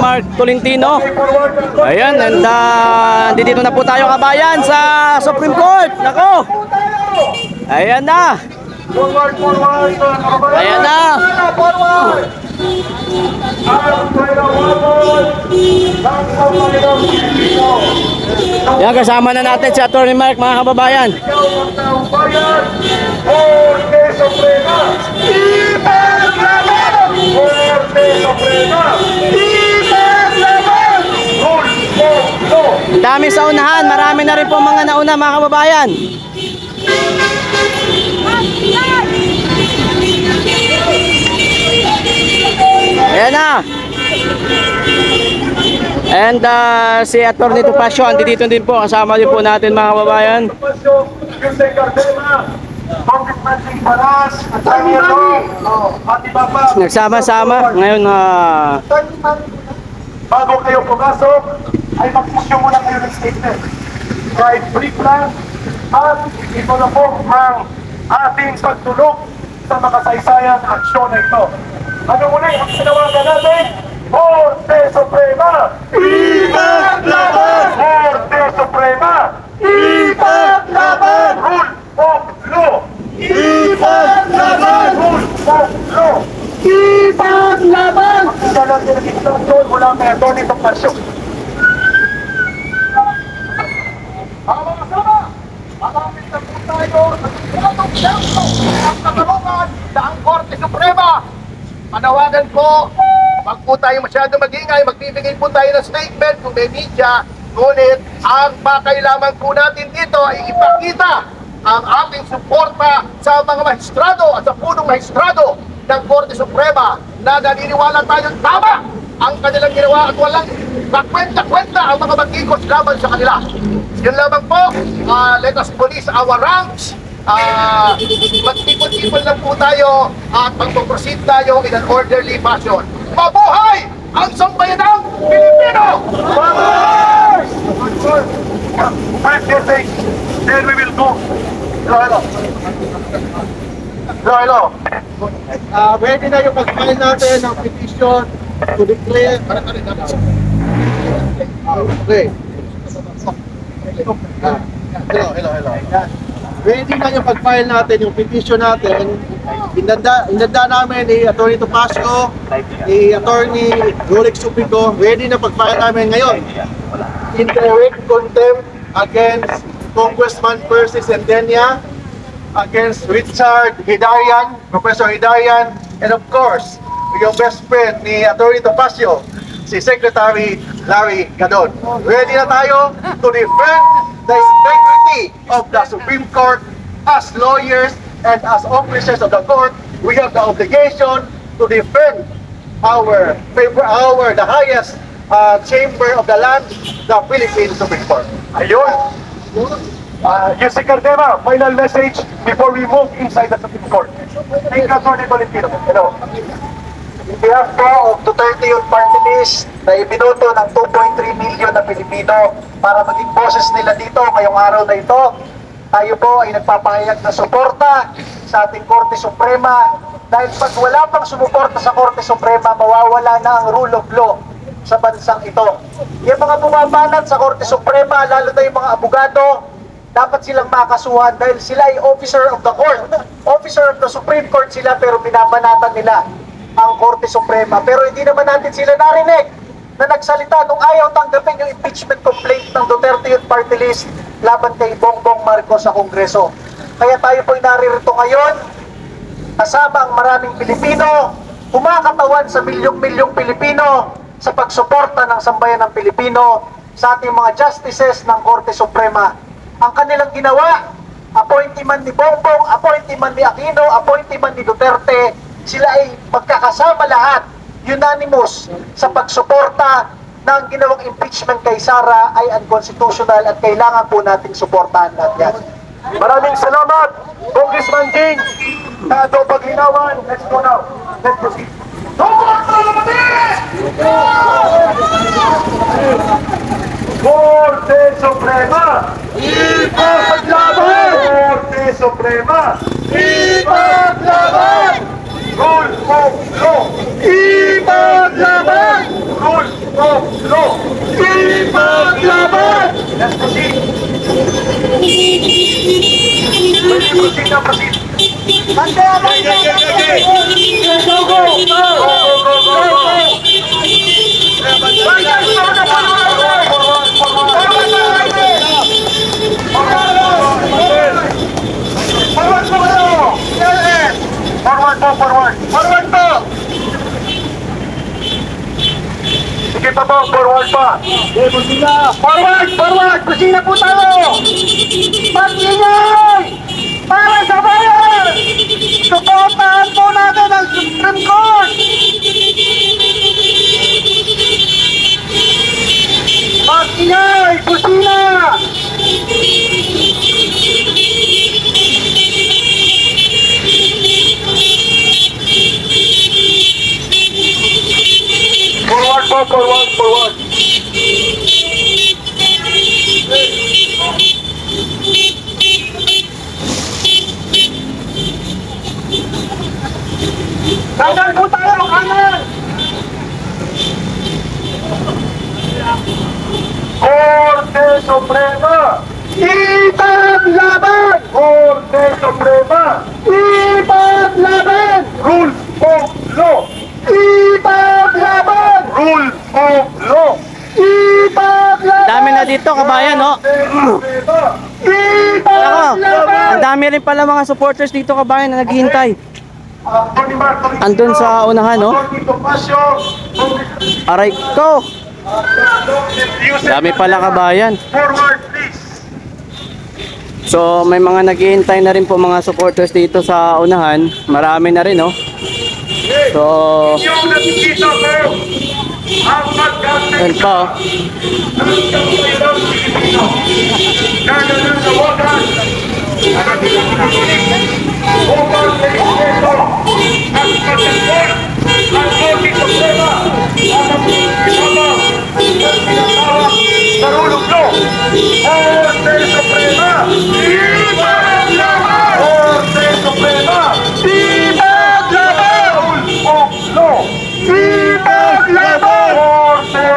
Mark Tolentino. Ayan, and dito na po tayo kabayan sa Supreme Court. Nako. Ayan na. Ayan na. Yan, kasama na natin si Atty. Mark, mga kababayan. Dami sa unahan, marami na rin po mga nauna, mga kababayan. Ayan na. And si Atty. Topacio, andito din po, kasama din po natin, mga kababayan. Nagsama-sama ngayon. Bago kayo pumasok, ay mag-issue muna kayo ng statement. Right, brief lang. At ito na po ang ating pagtulog sa makasaysayan aksyon na ito. Ano muna ang sinawagan natin? Korte Suprema! Ipaglaban! Korte Suprema! Ipaglaban! Rule of law! Ipaglaban! Rule of law! Ipaglaban! Isa lang din ang legislation mula kay Atty. Topacio. Mga kasama, maraming na po tayo sa siguradong siyempre ang katarungan na ang Korte Suprema. Panawagan po, wag po tayo masyado mag-ingay, magbibigay po tayo ng statement kung may media, ngunit ang pakailangan po natin dito ay ipakita ang ating suporta sa mga maestrado at sa punong maestrado ng Korte Suprema na naniniwala tayong tama ang kanilang ginawa at walang kakwenta-kwenta ang mga mag-ikos laban sa kanila. Yun lamang po, let us police our ranks. Magtipon-tipon lang po tayo at magpo-proceed tayo in an orderly fashion. Mabuhay ang sambayanang Pilipino! Mabuhay! Then we will go. Hello. Pwede na yung pag-file natin ng petition to declare. Okay. Hello. Ready na yung pag-file natin, yung petition natin. Inanda namin ni Atty. Topacio, ni Atty. Rolex Supico. Ready na pag-file namin ngayon. Indirect contempt against Congressman Percy Centenia, against Richard Hidarian, Professor Hidarian, and of course, yung best friend ni Atty. Topacio, si Secretary Larry Gadon. Ready na tayo to defend the integrity of the Supreme Court. As lawyers and as officers of the court, we have the obligation to defend the highest chamber of the land, the Philippine Supreme Court. Ayun. Yusek Cardema, final message before we move inside the Supreme Court. Thank you, Atty. Valentino. Hello. In behalf po of Duterte Youth Party List na ibinoto ng 2.3 million na Pilipino para maging boses nila dito ngayong araw na ito, tayo po ay nagpapahayag na suporta sa ating Korte Suprema dahil pag wala pang sumuporta sa Korte Suprema, mawawala na ang rule of law sa bansang ito. Yung mga bumabanat sa Korte Suprema, lalo na yung mga abogado, dapat silang makasuhan dahil sila ay officer of the court. Officer of the Supreme Court sila pero binabanatan nila ang Korte Suprema. Pero hindi naman natin sila narinig na nagsalita nung ayaw tanggapin yung impeachment complaint ng Duterte Youth Party List laban kay Bongbong Marcos sa Kongreso. Kaya tayo po'y naririto ngayon kasama ang maraming Pilipino, kumakatawan sa milyong-milyong Pilipino sa pagsuporta ng sambayan ng Pilipino sa ating mga justices ng Korte Suprema. Ang kanilang ginawa, appointee man ni Bongbong, appointee man ni Aquino, appointee man ni Duterte, sila ay magkakasama lahat, unanimous, sa pagsuporta na ang ginawang impeachment kay Sara ay unconstitutional at kailangan po nating suportahan lahat yan. Maraming salamat, Congressman Jing, sa ato paglinawan. Let's go now. Let's proceed. Korte Suprema! Ipaglaban! Korte Suprema! Ipaglaban! Rule of law! Ipaglaban! Rule na proceed. Bante, bante, Go, go, go! Forward po! Sige pa po, forward pa! Forward! Kusina po tayo! Mag-ingay! Para sa bayan! Suportahan po natin ang Supreme Court! Mag-ingay! Kusina! Forward po, forward! Kanan po tayo, kanan! Korte Suprema! Ipaglaban! Korte Suprema! Ipaglaban! Rule of law! Ipaglaban! Rule of law! Ipaglaban! Dami na dito kabayan, no? Ako, ang dami rin pala mga supporters dito kabayan na naghihintay. Andun sa unahan, no? Aray ko! Dami pala kabayan. Forward, please. So may mga naghihintay na rin po mga supporters dito sa unahan. Marami na rin, no? So, Yung nakikita ko, ang yun pa, oh.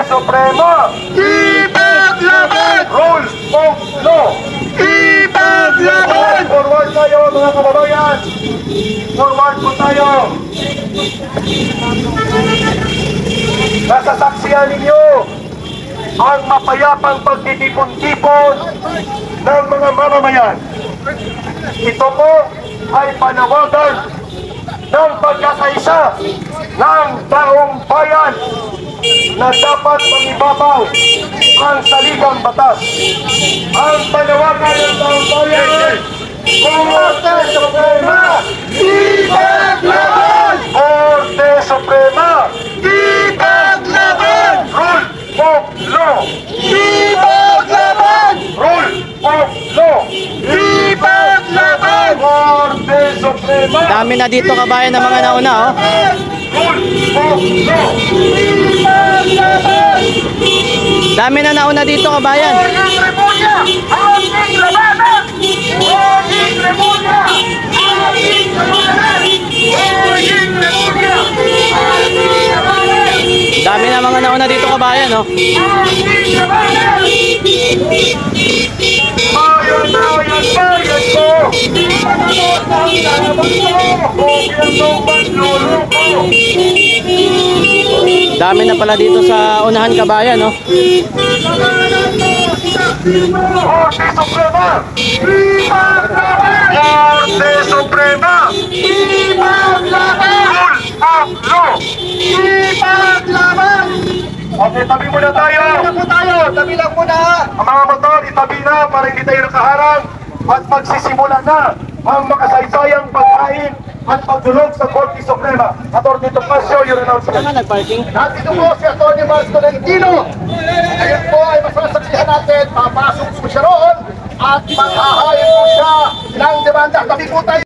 Suprema! Ipaglaban! Rules of law! Ipaglaban! Forward tayo mga kababayan! Forward po tayo! Nasasaksihan ninyo ang mapayapang pagtitipon-tipon ng mga mamamayan. Ito po ay panawagan ng pagkakaisa ng taong bayan na dapat mangibabaw ang saligang batas. Ang panawagan ng taong bayan, Korte Suprema, ipaglaban! Korte Suprema, ipaglaban! Rule of law, ipaglaban! Rule of law, ipaglaban! Korte Suprema, Dami na dito kabayan ng mga nauna, oh. rule of law, ipaglaban! Dami na nauna dito kabayan. Ating Remulla! Ating labanan! Ating Remulla! Ating labanan! Ating Remulla! Ating labanan! Dami na mga nauna dito kabayan, oh. Ating labanan! Bayan ko! Panagot ang laban ko! Gobyernong manluloko! Dami na pala dito sa unahan kabayan, oh. Korte Suprema! Ipaglaban! Korte Suprema! Ipaglaban! Rule of law! Ipaglaban! Okay, tabi muna tayo! Tabi lang muna! Ang mga motor, itabi na para hindi tayo nakaharang at magsisimula na ang makasaysayang pagkain at pagdulog sa Korte Suprema. Atty. Topacio, your announcement. Nagparking. Nandito po si Atty. Mars Tolentino. Ngayon po ay masasaksihan natin, papasok po siya roon at maghahain po siya ng demanda. Tabi po tayo.